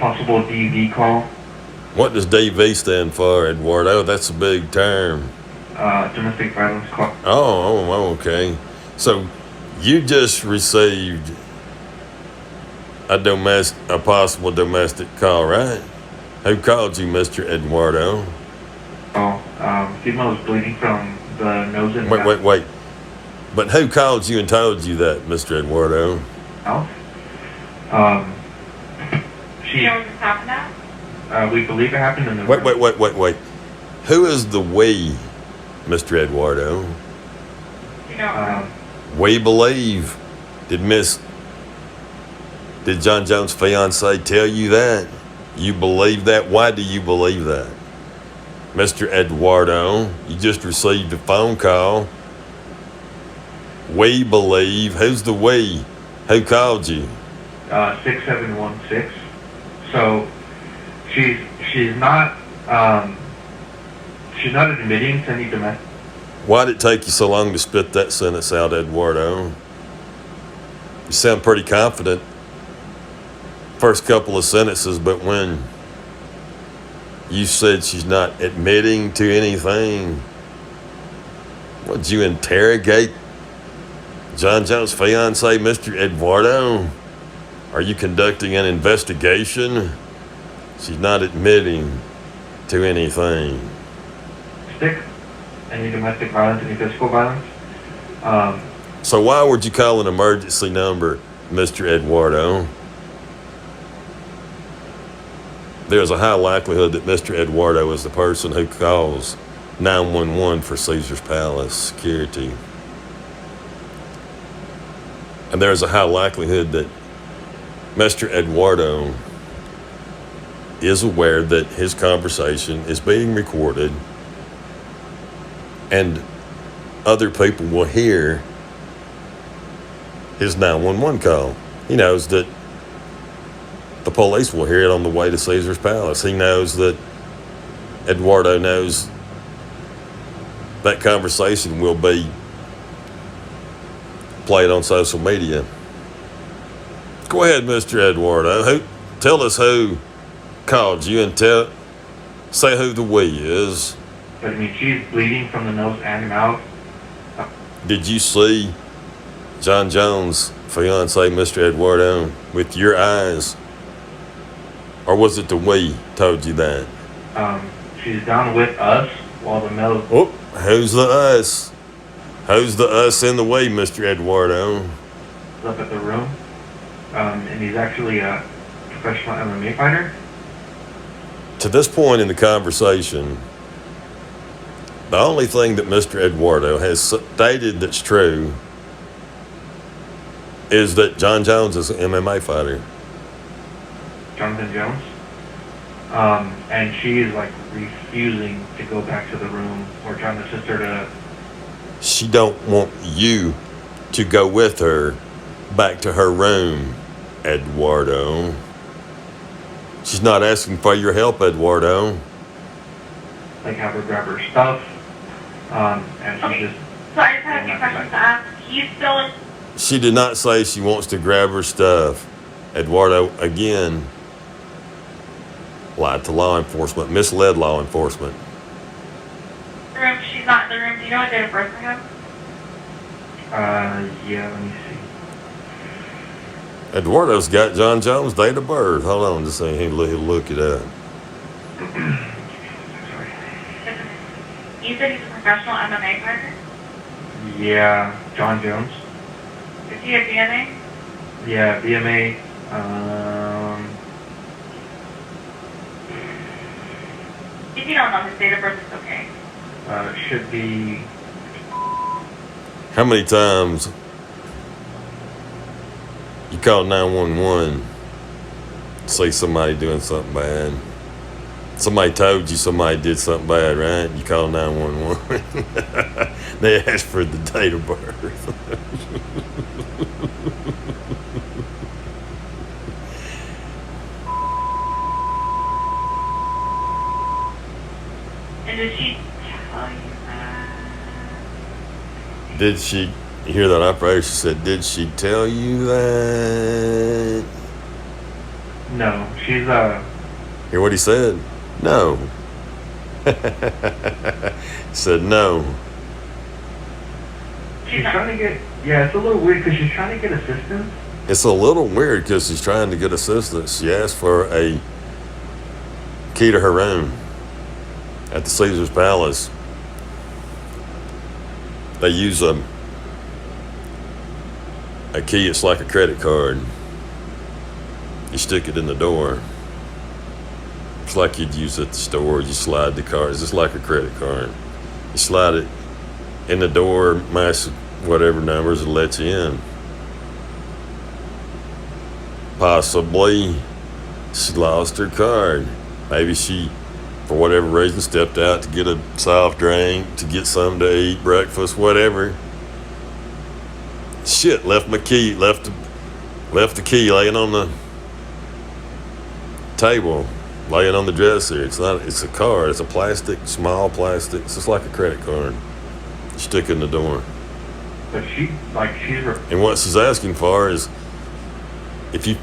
possible DV call. What does DV stand for, Eduardo? That's a big term. Domestic violence call. Oh, okay. So you just received a possible domestic call, right? Who called you, Mr. Eduardo? Female is bleeding from the nose and mouth. Wait. But who called you and told you that, Mr. Eduardo? Mouth. You know what just happened now? We believe it happened in the room. Wait. Who is the we, Mr. Eduardo? You know. We believe. Did Jon Jones' fiancée tell you that? You believe that? Why do you believe that? Mr. Eduardo, you just received a phone call. We believe. Who's the we? Who called you? 6716. So she's not admitting to any domestic. Why did it take you so long to spit that sentence out, Eduardo? You sound pretty confident. First couple of sentences, but when you said she's not admitting to anything, would you interrogate Jon Jones' fiancé, Mr. Eduardo? Are you conducting an investigation? She's not admitting to anything. Any domestic violence, any physical violence. So why would you call an emergency number, Mr. Eduardo? There's a high likelihood that Mr. Eduardo is the person who calls 911 for Caesar's Palace security. And there's a high likelihood that Mr. Eduardo is aware that his conversation is being recorded and other people will hear his 911 call. He knows that the police will hear it on the way to Caesar's Palace. He knows that Eduardo knows that conversation will be played on social media. Go ahead, Mr. Eduardo. Tell us who called you and say who the we is. But I mean, she's bleeding from the nose and mouth. Did you see Jon Jones' fiancé, Mr. Eduardo, with your eyes? Or was it the we told you that? She's down with us while the male. Oh, who's the us? Who's the us in the way, Mr. Eduardo? Up at the room. And he's actually a professional MMA fighter. To this point in the conversation, the only thing that Mr. Eduardo has stated that's true is that Jon Jones is an MMA fighter. Jonathan Jones. And she is like refusing to go back to the room. We're trying to assist her to. She don't want you to go with her back to her room, Eduardo. She's not asking for your help, Eduardo. Like have her grab her stuff. And she just. So I just have a few questions to ask. He's still in. She did not say she wants to grab her stuff. Eduardo, again, lied to law enforcement, misled law enforcement. Room. She's not in the room. Do you know what date of birth for him? Yeah, let me see. Eduardo's got Jon Jones' date of birth. Hold on, just saying he'll look it up. Sorry. You said he's a professional MMA fighter? Yeah, Jon Jones. Is he a BMA? Yeah, BMA. If you don't know his date of birth, it's okay. Should be. How many times you call 911, see somebody doing something bad? Somebody told you somebody did something bad, right? You call 911. They ask for the date of birth. And did she tell you that? Did she hear that operator? She said, did she tell you that? No, she's Hear what he said? No. He said no. she's trying to get. Yeah, it's a little weird because she's trying to get assistance. It's a little weird because she's trying to get assistance. She asked for a key to her room at the Caesar's Palace. They use a key. It's like a credit card. You stick it in the door. It's like you'd use at the store. You slide the card. It's just like a credit card. You slide it in the door, match whatever numbers, and let you in. Possibly she lost her card. Maybe she, for whatever reason, stepped out to get a soft drink, to get something to eat, breakfast, whatever. Shit, left the key laying on the table, laying on the dresser. It's a card. It's a small plastic. It's just like a credit card. You stick it in the door. But she's. And what she's asking for is, if you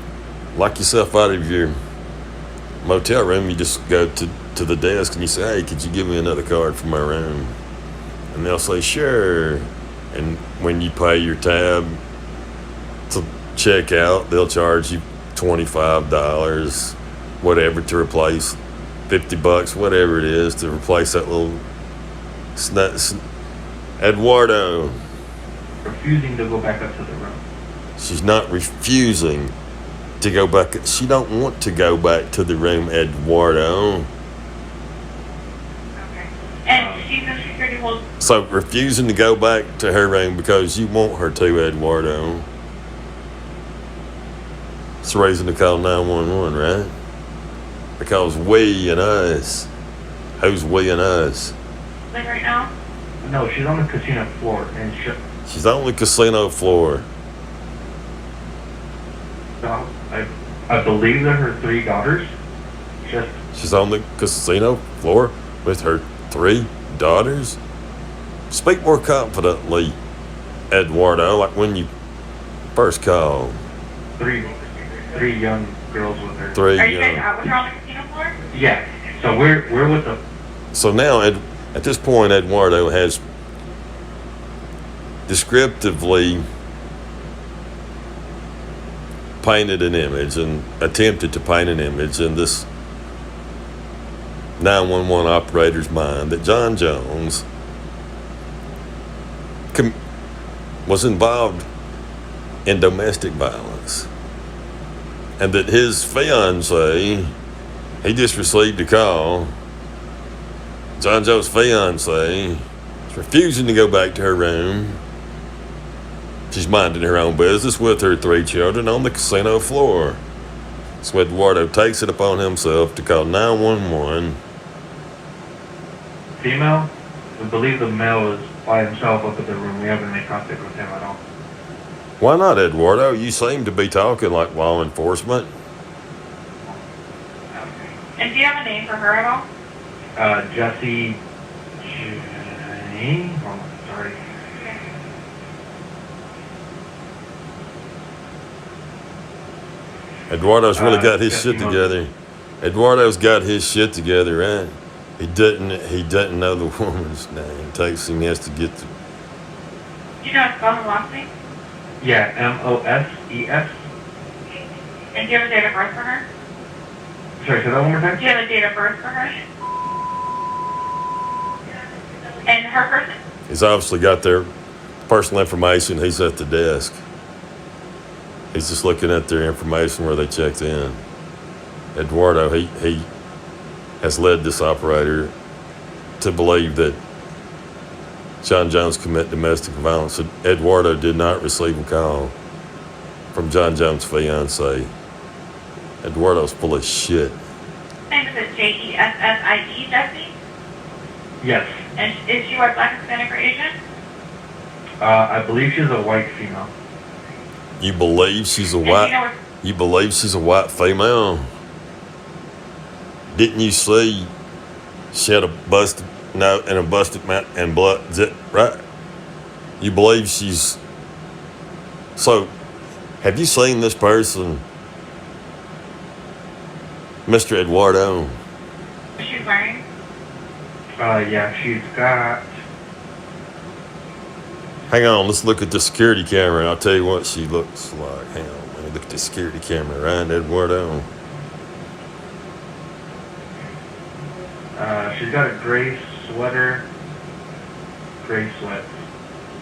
lock yourself out of your motel room, you just go to the desk and you say, hey, could you give me another card for my room? And they'll say, sure. And when you pay your tab to check out, they'll charge you $25, whatever, to replace $50, whatever it is, to replace that little Eduardo. Refusing to go back up to the room. She's not refusing to go back. She don't want to go back to the room, Eduardo. Okay. And she's in security hold. So refusing to go back to her room because you want her to, Eduardo. It's a reason to call 911, right? Because we and us. Who's we and us? Like right now? No, she's on the casino floor, and She's on the casino floor. I believe they're her 3 daughters. She's on the casino floor with her 3 daughters. Speak more confidently, Eduardo, like when you first called. 3 young girls with her. 3 Are you young. guys out with her on the casino floor? Yeah. So we're with the. So now, at this point, Eduardo has descriptively painted an image and attempted to paint an image in this 911 operator's mind that Jon Jones was involved in domestic violence, and that his fiancée, he just received a call. Jon Jones' fiancée is refusing to go back to her room. She's minding her own business with her 3 children on the casino floor. So Eduardo takes it upon himself to call 911. Female? I believe the male is by himself up at the room. We haven't made contact with him at all. Why not, Eduardo? You seem to be talking like law enforcement. And do you have a name for her at all? Jessie. Oh, sorry. Eduardo's really got his Jessie shit together. Eduardo's got his shit together, right? He doesn't know the woman's name. It takes him, he has to get the. Do you know how to spell her last name? Yeah, Moses. And do you have a date of birth for her? Sorry, say that one more time? Do you have a date of birth for her? And her person? He's obviously got their personal information. He's at the desk. He's just looking at their information where they checked in. Eduardo, he has led this operator to believe that Jon Jones committed domestic violence. Eduardo did not receive a call from Jon Jones' fiancée. Eduardo's full of shit. Name is it Jessie, Jessie? Yes. And is she white, black, Hispanic, or Asian? I believe she's a white female. You believe she's a white? You believe she's a white female? Didn't you see she had a busted nose and a busted mouth and blood? Right? You believe she's. So, have you seen this person Mr. Eduardo. What she's wearing? Yeah, she's got, Hang on, let's look at the security camera and I'll tell you what she looks like. Hang on, let me look at the security camera, right, Eduardo? she's got a gray sweater, gray sweats,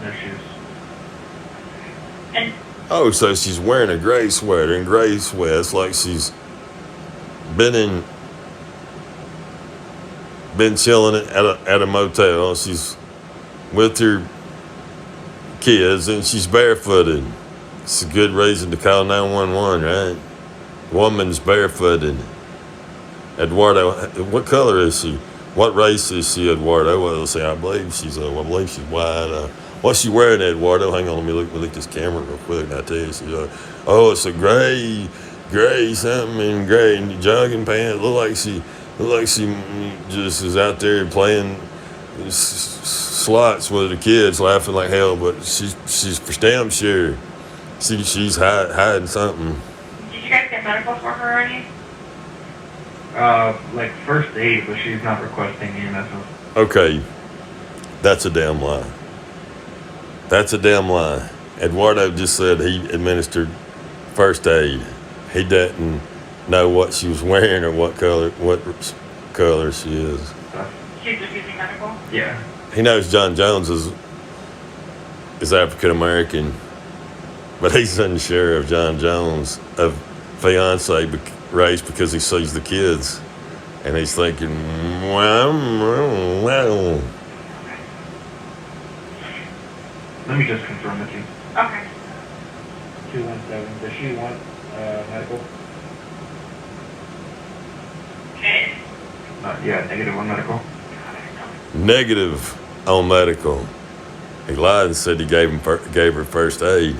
no shoes. And Oh, so she's wearing a gray sweater and gray sweats like she's been chilling at a motel. She's with her kids and she's barefooted. It's a good reason to call 911, right? Woman's barefooted. Eduardo, what color is she? What race is she, Eduardo? Well, let's see, I believe she's white. What's she wearing, Eduardo? Hang on, let me look at this camera real quick and I'll tell you. It's a gray something in gray jogging pants. Look like she just is out there playing slots with the kids, laughing like hell. But she's for damn sure she's hiding something. did you guys get medical for her already? Like first aid, but she's not requesting EMS. Okay, that's a damn lie. That's a damn lie. Eduardo just said he administered first aid. He doesn't know what she was wearing or what color she is. She's refusing medical? Yeah. He knows Jon Jones is African American, but he's unsure of Jon Jones of fiancée race because he sees the kids, and he's thinking, well. Let me just confirm with you. Okay. 217. Does she want medical? Okay. Yeah, negative on medical. Negative on medical. He lied and said he gave her first aid.